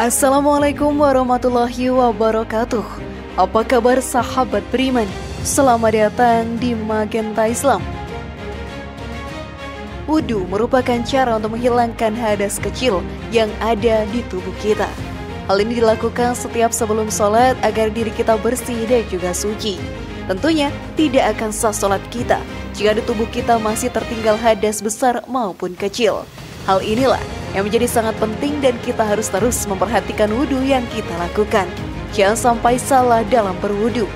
Assalamualaikum warahmatullahi wabarakatuh. Apa kabar sahabat beriman? Selamat datang di Magenta Islam. Wudu merupakan cara untuk menghilangkan hadas kecil yang ada di tubuh kita. Hal ini dilakukan setiap sebelum sholat agar diri kita bersih dan juga suci. Tentunya tidak akan sah sholat kita jika di tubuh kita masih tertinggal hadas besar maupun kecil. Hal inilah yang menjadi sangat penting dan kita harus terus memperhatikan wudhu yang kita lakukan. Jangan sampai salah dalam berwudhu.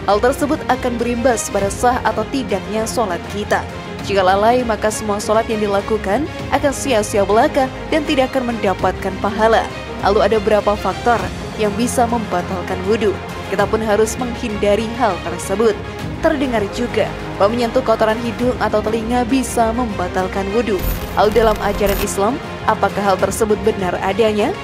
Hal tersebut akan berimbas pada sah atau tidaknya sholat kita. Jika lalai, maka semua sholat yang dilakukan akan sia-sia belaka dan tidak akan mendapatkan pahala. Lalu ada beberapa faktor yang bisa membatalkan wudhu. Kita pun harus menghindari hal tersebut. Terdengar juga bahwa menyentuh kotoran hidung atau telinga bisa membatalkan wudhu. Lalu dalam ajaran Islam, apakah hal tersebut benar adanya?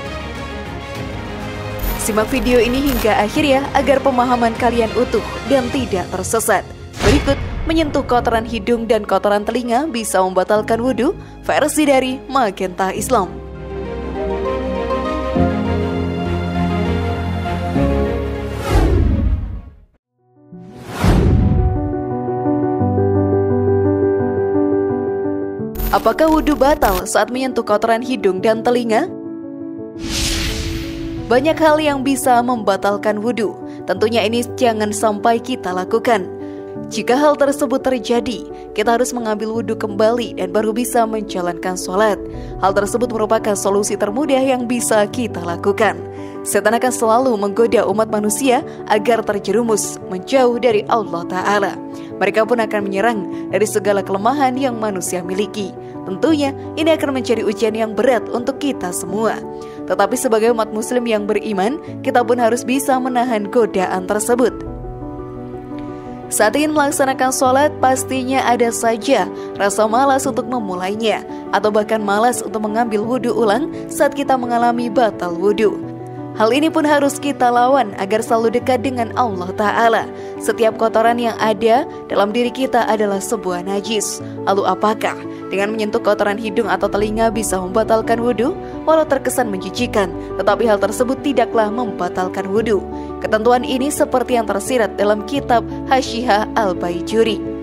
Simak video ini hingga akhir ya, agar pemahaman kalian utuh dan tidak tersesat. Berikut, menyentuh kotoran hidung dan kotoran telinga bisa membatalkan wudhu, versi dari Magenta Islam. Apakah wudhu batal saat menyentuh kotoran hidung dan telinga? Banyak hal yang bisa membatalkan wudhu. Tentunya ini jangan sampai kita lakukan. Jika hal tersebut terjadi, kita harus mengambil wudhu kembali dan baru bisa menjalankan sholat. Hal tersebut merupakan solusi termudah yang bisa kita lakukan. Setan akan selalu menggoda umat manusia agar terjerumus menjauh dari Allah Ta'ala. Mereka pun akan menyerang dari segala kelemahan yang manusia miliki. Tentunya ini akan menjadi ujian yang berat untuk kita semua. Tetapi sebagai umat muslim yang beriman, kita pun harus bisa menahan godaan tersebut. Saat ingin melaksanakan sholat, pastinya ada saja rasa malas untuk memulainya, atau bahkan malas untuk mengambil wudhu ulang saat kita mengalami batal wudhu. Hal ini pun harus kita lawan agar selalu dekat dengan Allah Ta'ala. Setiap kotoran yang ada dalam diri kita adalah sebuah najis. Lalu apakah dengan menyentuh kotoran hidung atau telinga bisa membatalkan wudhu? Walau terkesan menjijikan, tetapi hal tersebut tidaklah membatalkan wudhu. Ketentuan ini seperti yang tersirat dalam kitab Hasyiah Al-Baijuri.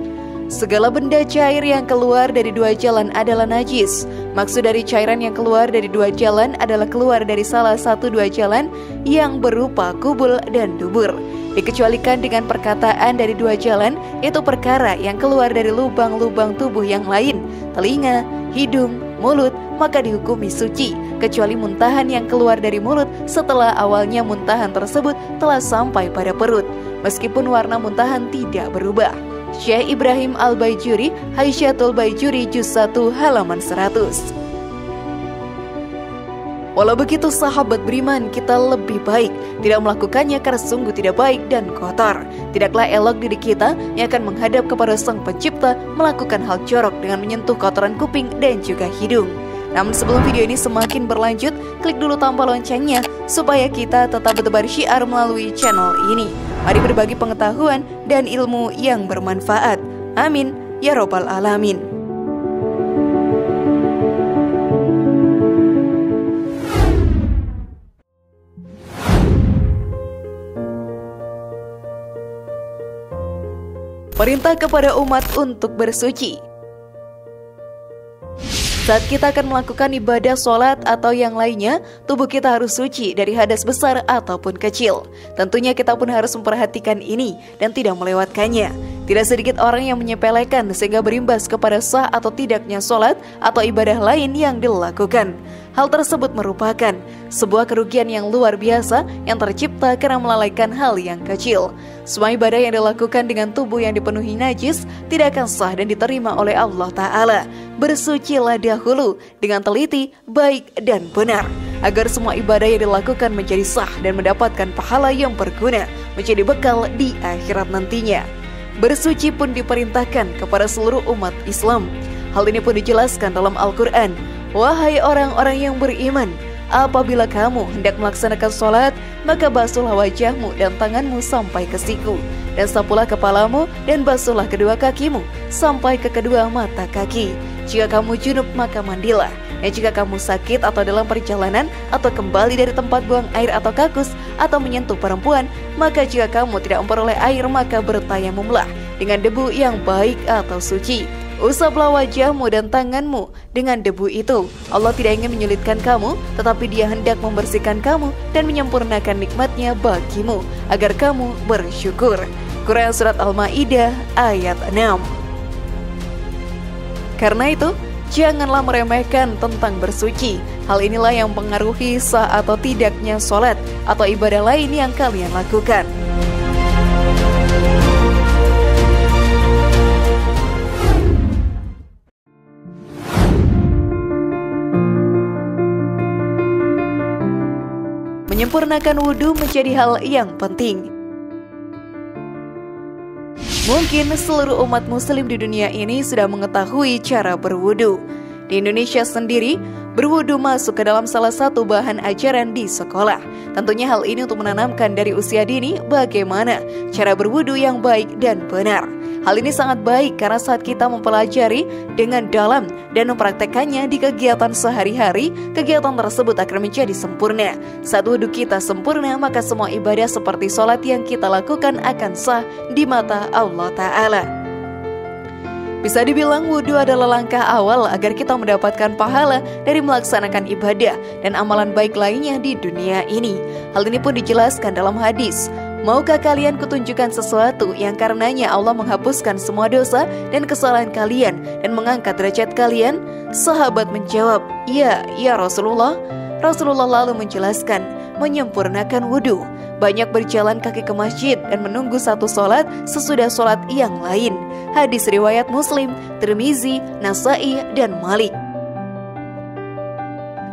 Segala benda cair yang keluar dari dua jalan adalah najis. Maksud dari cairan yang keluar dari dua jalan adalah keluar dari salah satu dua jalan yang berupa kubul dan dubur. Dikecualikan dengan perkataan dari dua jalan, itu perkara yang keluar dari lubang-lubang tubuh yang lain, telinga, hidung, mulut, maka dihukumi suci, kecuali muntahan yang keluar dari mulut setelah awalnya muntahan tersebut telah sampai pada perut, meskipun warna muntahan tidak berubah. Syekh Ibrahim Al-Baijuri, Hasyiatul Baijuri Juz 1 halaman 100. Walau begitu sahabat beriman, kita lebih baik tidak melakukannya karena sungguh tidak baik dan kotor. Tidaklah elok diri kita yang akan menghadap kepada Sang Pencipta melakukan hal jorok dengan menyentuh kotoran kuping dan juga hidung. Namun sebelum video ini semakin berlanjut, klik dulu tombol loncengnya supaya kita tetap bertebar syiar melalui channel ini. Mari berbagi pengetahuan dan ilmu yang bermanfaat. Amin ya robbal alamin. Perintah kepada umat untuk bersuci. Saat kita akan melakukan ibadah sholat atau yang lainnya, tubuh kita harus suci dari hadas besar ataupun kecil. Tentunya kita pun harus memperhatikan ini dan tidak melewatkannya. Tidak sedikit orang yang menyepelekan sehingga berimbas kepada sah atau tidaknya sholat atau ibadah lain yang dilakukan. Hal tersebut merupakan sebuah kerugian yang luar biasa yang tercipta karena melalaikan hal yang kecil. Semua ibadah yang dilakukan dengan tubuh yang dipenuhi najis tidak akan sah dan diterima oleh Allah Ta'ala. Bersucilah dahulu dengan teliti, baik dan benar, agar semua ibadah yang dilakukan menjadi sah dan mendapatkan pahala yang berguna, menjadi bekal di akhirat nantinya. Bersuci pun diperintahkan kepada seluruh umat Islam. Hal ini pun dijelaskan dalam Al-Quran. Wahai orang-orang yang beriman, apabila kamu hendak melaksanakan sholat, maka basuhlah wajahmu dan tanganmu sampai ke siku, dan sapulah kepalamu dan basuhlah kedua kakimu sampai ke kedua mata kaki. Jika kamu junub maka mandilah, Dan jika kamu sakit atau dalam perjalanan atau kembali dari tempat buang air atau kakus atau menyentuh perempuan, maka jika kamu tidak memperoleh air, maka bertayamumlah dengan debu yang baik atau suci. Usaplah wajahmu dan tanganmu dengan debu itu. Allah tidak ingin menyulitkan kamu, tetapi Dia hendak membersihkan kamu dan menyempurnakan nikmat-Nya bagimu agar kamu bersyukur. Quran Surat Al-Ma'idah ayat 6. Karena itu, janganlah meremehkan tentang bersuci. Hal inilah yang mempengaruhi sah atau tidaknya sholat atau ibadah lain yang kalian lakukan. Menyempurnakan wudhu menjadi hal yang penting. Mungkin seluruh umat muslim di dunia ini sudah mengetahui cara berwudhu. Di Indonesia sendiri, berwudhu masuk ke dalam salah satu bahan ajaran di sekolah. Tentunya hal ini untuk menanamkan dari usia dini bagaimana cara berwudhu yang baik dan benar. Hal ini sangat baik karena saat kita mempelajari dengan dalam dan mempraktekannya di kegiatan sehari-hari, kegiatan tersebut akan menjadi sempurna. Saat wudhu kita sempurna, maka semua ibadah seperti sholat yang kita lakukan akan sah di mata Allah Ta'ala. Bisa dibilang wudhu adalah langkah awal agar kita mendapatkan pahala dari melaksanakan ibadah dan amalan baik lainnya di dunia ini. Hal ini pun dijelaskan dalam hadis. Maukah kalian kutunjukkan sesuatu yang karenanya Allah menghapuskan semua dosa dan kesalahan kalian dan mengangkat derajat kalian? Sahabat menjawab, ya Rasulullah. Rasulullah lalu menjelaskan, menyempurnakan wudhu. Banyak berjalan kaki ke masjid dan menunggu satu sholat sesudah sholat yang lain. Hadis riwayat Muslim, Tirmizi, Nasai, dan Malik.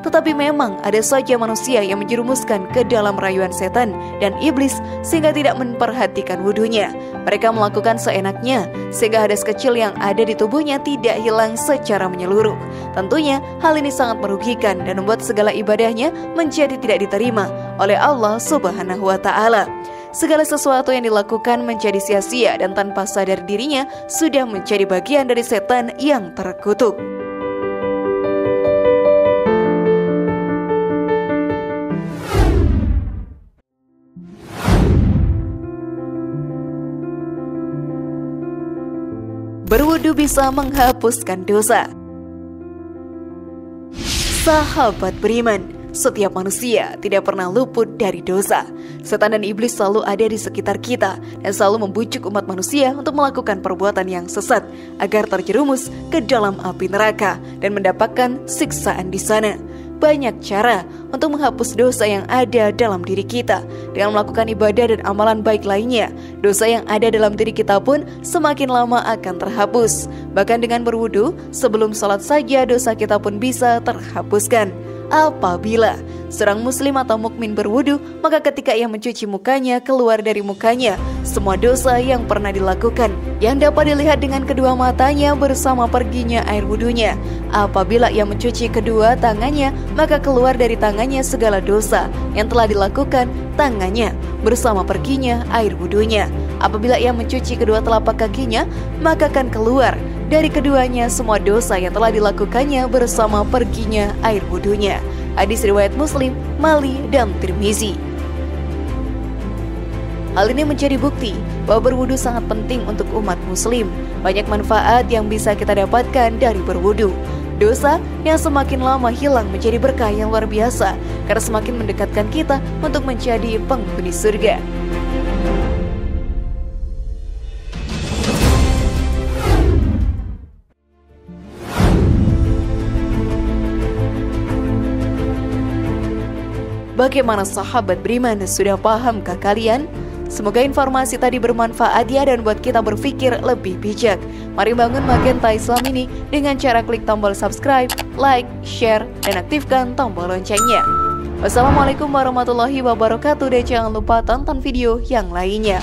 Tetapi memang ada saja manusia yang menjerumuskan ke dalam rayuan setan dan iblis sehingga tidak memperhatikan wudhunya. Mereka melakukan seenaknya sehingga hadas kecil yang ada di tubuhnya tidak hilang secara menyeluruh. Tentunya hal ini sangat merugikan dan membuat segala ibadahnya menjadi tidak diterima oleh Allah Subhanahu wa Ta'ala. Segala sesuatu yang dilakukan menjadi sia-sia dan tanpa sadar dirinya sudah menjadi bagian dari setan yang terkutuk. Berwudu bisa menghapuskan dosa. Sahabat beriman, setiap manusia tidak pernah luput dari dosa. Setan dan iblis selalu ada di sekitar kita dan selalu membujuk umat manusia untuk melakukan perbuatan yang sesat agar terjerumus ke dalam api neraka dan mendapatkan siksaan di sana. Banyak cara untuk menghapus dosa yang ada dalam diri kita dengan melakukan ibadah dan amalan baik lainnya. Dosa yang ada dalam diri kita pun semakin lama akan terhapus. Bahkan dengan berwudu sebelum sholat saja dosa kita pun bisa terhapuskan. Apabila seorang muslim atau mukmin berwudu, maka ketika ia mencuci mukanya, keluar dari mukanya semua dosa yang pernah dilakukan yang dapat dilihat dengan kedua matanya bersama perginya air wudunya. Apabila ia mencuci kedua tangannya, maka keluar dari tangannya segala dosa yang telah dilakukan tangannya bersama perginya air wudunya. Apabila ia mencuci kedua telapak kakinya, maka akan keluar dari keduanya semua dosa yang telah dilakukannya bersama perginya air wudunya. Hadis riwayat Muslim, Mali, dan Tirmizi. Hal ini menjadi bukti bahwa berwudu sangat penting untuk umat muslim. Banyak manfaat yang bisa kita dapatkan dari berwudu. Dosa yang semakin lama hilang menjadi berkah yang luar biasa karena semakin mendekatkan kita untuk menjadi penghuni surga. Bagaimana sahabat beriman, sudah pahamkah kalian? Semoga informasi tadi bermanfaat ya dan buat kita berpikir lebih bijak. Mari bangun Magenta Islam ini dengan cara klik tombol subscribe, like, share, dan aktifkan tombol loncengnya. Wassalamualaikum warahmatullahi wabarakatuh dan jangan lupa tonton video yang lainnya.